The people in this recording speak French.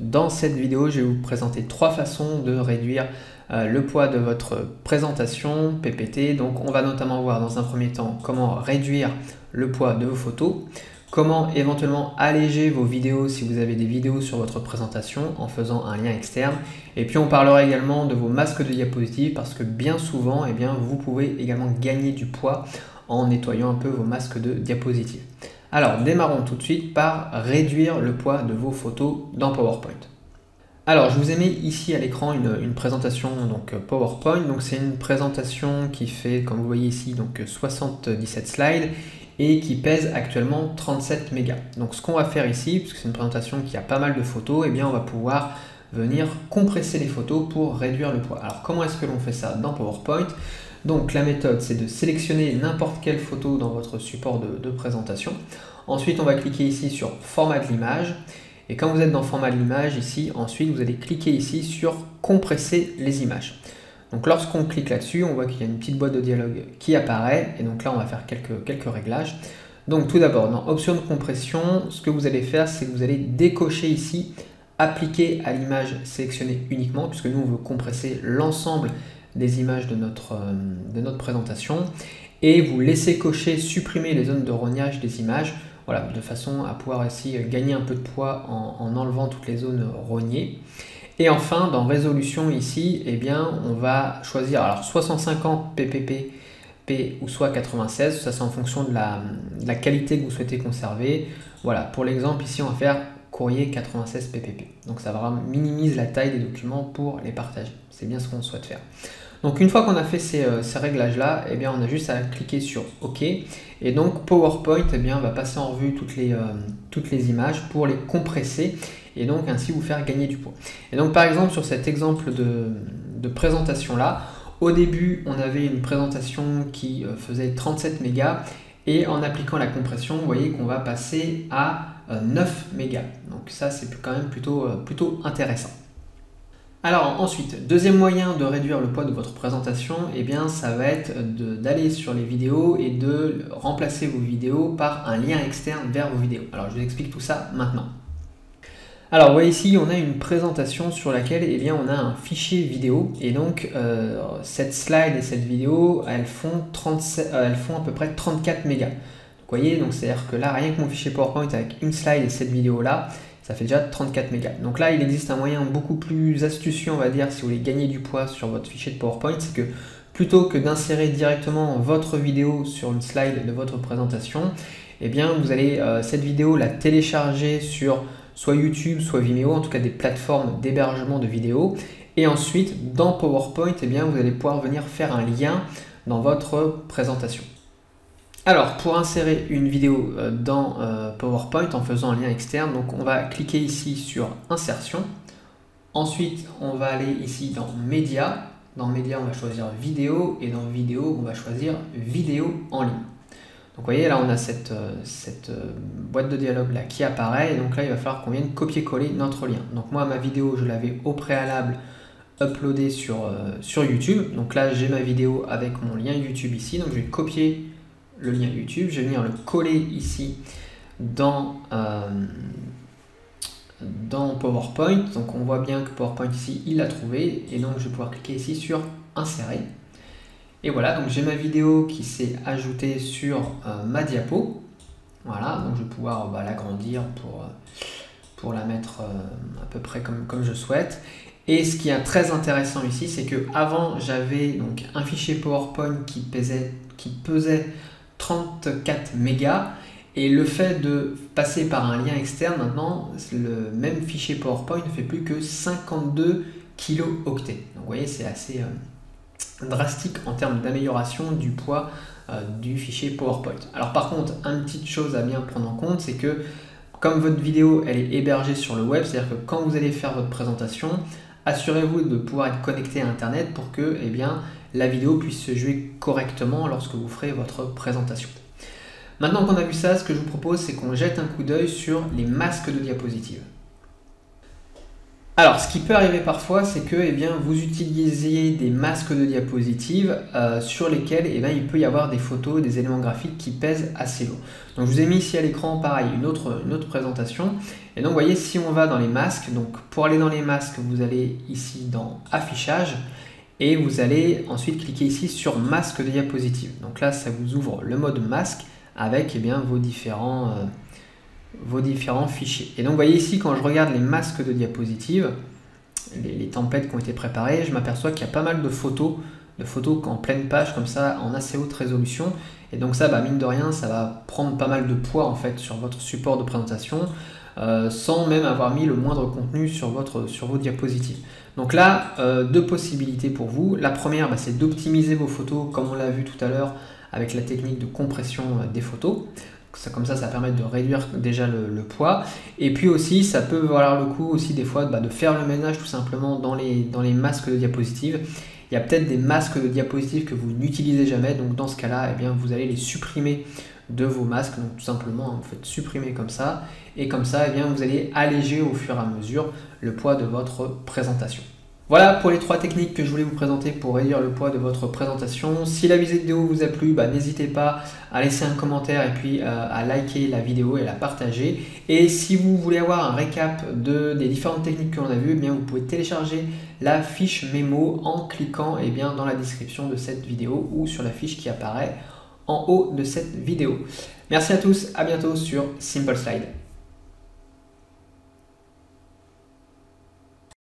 Dans cette vidéo, je vais vous présenter 3 façons de réduire le poids de votre présentation PPT. Donc on va notamment voir dans un premier temps comment réduire le poids de vos photos, comment éventuellement alléger vos vidéos si vous avez des vidéos sur votre présentation en faisant un lien externe. Et puis on parlera également de vos masques de diapositives parce que bien souvent, vous pouvez également gagner du poids en nettoyant un peu vos masques de diapositives. Alors démarrons tout de suite par réduire le poids de vos photos dans PowerPoint. Alors je vous ai mis ici à l'écran une présentation PowerPoint. Donc c'est une présentation qui fait, comme vous voyez ici, 77 slides et qui pèse actuellement 37 mégas. Donc ce qu'on va faire ici, puisque c'est une présentation qui a pas mal de photos, on va pouvoir venir compresser les photos pour réduire le poids. Alors comment est-ce que l'on fait ça dans PowerPoint? Donc la méthode, c'est de sélectionner n'importe quelle photo dans votre support de présentation. Ensuite, on va cliquer ici sur format de l'image. Et quand vous êtes dans format de l'image, ici, ensuite, vous allez cliquer ici sur compresser les images. Donc lorsqu'on clique là-dessus, on voit qu'il y a une petite boîte de dialogue qui apparaît. Et donc là, on va faire quelques réglages. Donc tout d'abord, dans option de compression, ce que vous allez faire, c'est que vous allez décocher ici appliquer à l'image sélectionnée uniquement, puisque nous, on veut compresser l'ensemble des images de notre présentation, et vous laissez cocher supprimer les zones de rognage des images, voilà, de façon à pouvoir ici gagner un peu de poids en enlevant toutes les zones rognées. Et enfin, dans résolution ici, on va choisir alors soit 150 ppp ou soit 96, ça c'est en fonction de la qualité que vous souhaitez conserver. Voilà, pour l'exemple ici, on va faire courrier 96 ppp. Donc ça va minimiser la taille des documents pour les partager. C'est bien ce qu'on souhaite faire. Donc une fois qu'on a fait ces réglages-là, on a juste à cliquer sur OK. Et donc PowerPoint va passer en revue toutes les images pour les compresser et donc ainsi vous faire gagner du poids. Et donc par exemple sur cet exemple de présentation-là, au début on avait une présentation qui faisait 37 mégas et en appliquant la compression, vous voyez qu'on va passer à 9 mégas. Donc ça c'est quand même plutôt intéressant. Alors ensuite, deuxième moyen de réduire le poids de votre présentation, ça va être d'aller sur les vidéos et de remplacer vos vidéos par un lien externe vers vos vidéos. Alors je vous explique tout ça maintenant. Alors vous voyez ici, on a une présentation sur laquelle on a un fichier vidéo et donc cette slide et cette vidéo, elles font à peu près 34 mégas. Donc, vous voyez, donc c'est-à-dire que là, rien que mon fichier PowerPoint avec une slide et cette vidéo-là, ça fait déjà 34 mégas. Donc là, il existe un moyen beaucoup plus astucieux, on va dire, si vous voulez gagner du poids sur votre fichier de PowerPoint, c'est que plutôt que d'insérer directement votre vidéo sur une slide de votre présentation, vous allez cette vidéo la télécharger sur soit YouTube, soit Vimeo, en tout cas des plateformes d'hébergement de vidéos. Et ensuite, dans PowerPoint, vous allez pouvoir venir faire un lien dans votre présentation. Alors, pour insérer une vidéo dans PowerPoint en faisant un lien externe, donc on va cliquer ici sur Insertion. Ensuite, on va aller ici dans Médias. Dans Médias, on va choisir Vidéo et dans Vidéo, on va choisir Vidéo en ligne. Donc, vous voyez, là, on a cette boîte de dialogue là qui apparaît. Et donc là, il va falloir qu'on vienne copier-coller notre lien. Donc, moi, ma vidéo, je l'avais au préalable uploadée sur YouTube. Donc là, j'ai ma vidéo avec mon lien YouTube ici. Donc, je vais copier le lien YouTube, je vais venir le coller ici dans PowerPoint. Donc on voit bien que PowerPoint ici, il l'a trouvé et donc je vais pouvoir cliquer ici sur insérer. Et voilà, donc j'ai ma vidéo qui s'est ajoutée sur ma diapo. Voilà, donc je vais pouvoir l'agrandir pour la mettre à peu près comme je souhaite. Et ce qui est très intéressant ici, c'est que avant j'avais donc un fichier PowerPoint qui pesait 34 mégas et le fait de passer par un lien externe, maintenant le même fichier PowerPoint ne fait plus que 52 kilooctets. Donc vous voyez, c'est assez drastique en termes d'amélioration du poids du fichier PowerPoint. Alors par contre, une petite chose à bien prendre en compte, c'est que comme votre vidéo elle est hébergée sur le web, c'est-à-dire que quand vous allez faire votre présentation, assurez-vous de pouvoir être connecté à Internet pour que la vidéo puisse se jouer correctement lorsque vous ferez votre présentation. Maintenant qu'on a vu ça, ce que je vous propose, c'est qu'on jette un coup d'œil sur les masques de diapositives. Alors, ce qui peut arriver parfois, c'est que vous utilisiez des masques de diapositives sur lesquels il peut y avoir des photos, des éléments graphiques qui pèsent assez lourd. Donc, je vous ai mis ici à l'écran, pareil, une autre présentation. Et donc, vous voyez, si on va dans les masques, donc pour aller dans les masques, vous allez ici dans Affichage et vous allez ensuite cliquer ici sur Masque de diapositive. Donc là, ça vous ouvre le mode masque avec vos différents fichiers. Et donc vous voyez ici, quand je regarde les masques de diapositives, les templates qui ont été préparés, je m'aperçois qu'il y a pas mal de photos en pleine page comme ça, en assez haute résolution. Et donc ça, mine de rien, ça va prendre pas mal de poids en fait sur votre support de présentation, sans même avoir mis le moindre contenu sur vos diapositives. Donc là, deux possibilités pour vous. La première, c'est d'optimiser vos photos comme on l'a vu tout à l'heure avec la technique de compression des photos. Comme ça permet de réduire déjà le poids. Et puis aussi, ça peut valoir le coup aussi des fois de faire le ménage tout simplement dans les masques de diapositives. Il y a peut-être des masques de diapositives que vous n'utilisez jamais, donc dans ce cas-là, vous allez les supprimer de vos masques. Donc tout simplement, vous faites supprimer comme ça, et comme ça, vous allez alléger au fur et à mesure le poids de votre présentation. Voilà pour les 3 techniques que je voulais vous présenter pour réduire le poids de votre présentation. Si la vidéo vous a plu, n'hésitez pas à laisser un commentaire et puis à liker la vidéo et la partager. Et si vous voulez avoir un récap des différentes techniques que l'on a vues, vous pouvez télécharger la fiche mémo en cliquant dans la description de cette vidéo ou sur la fiche qui apparaît en haut de cette vidéo. Merci à tous, à bientôt sur Simple Slide.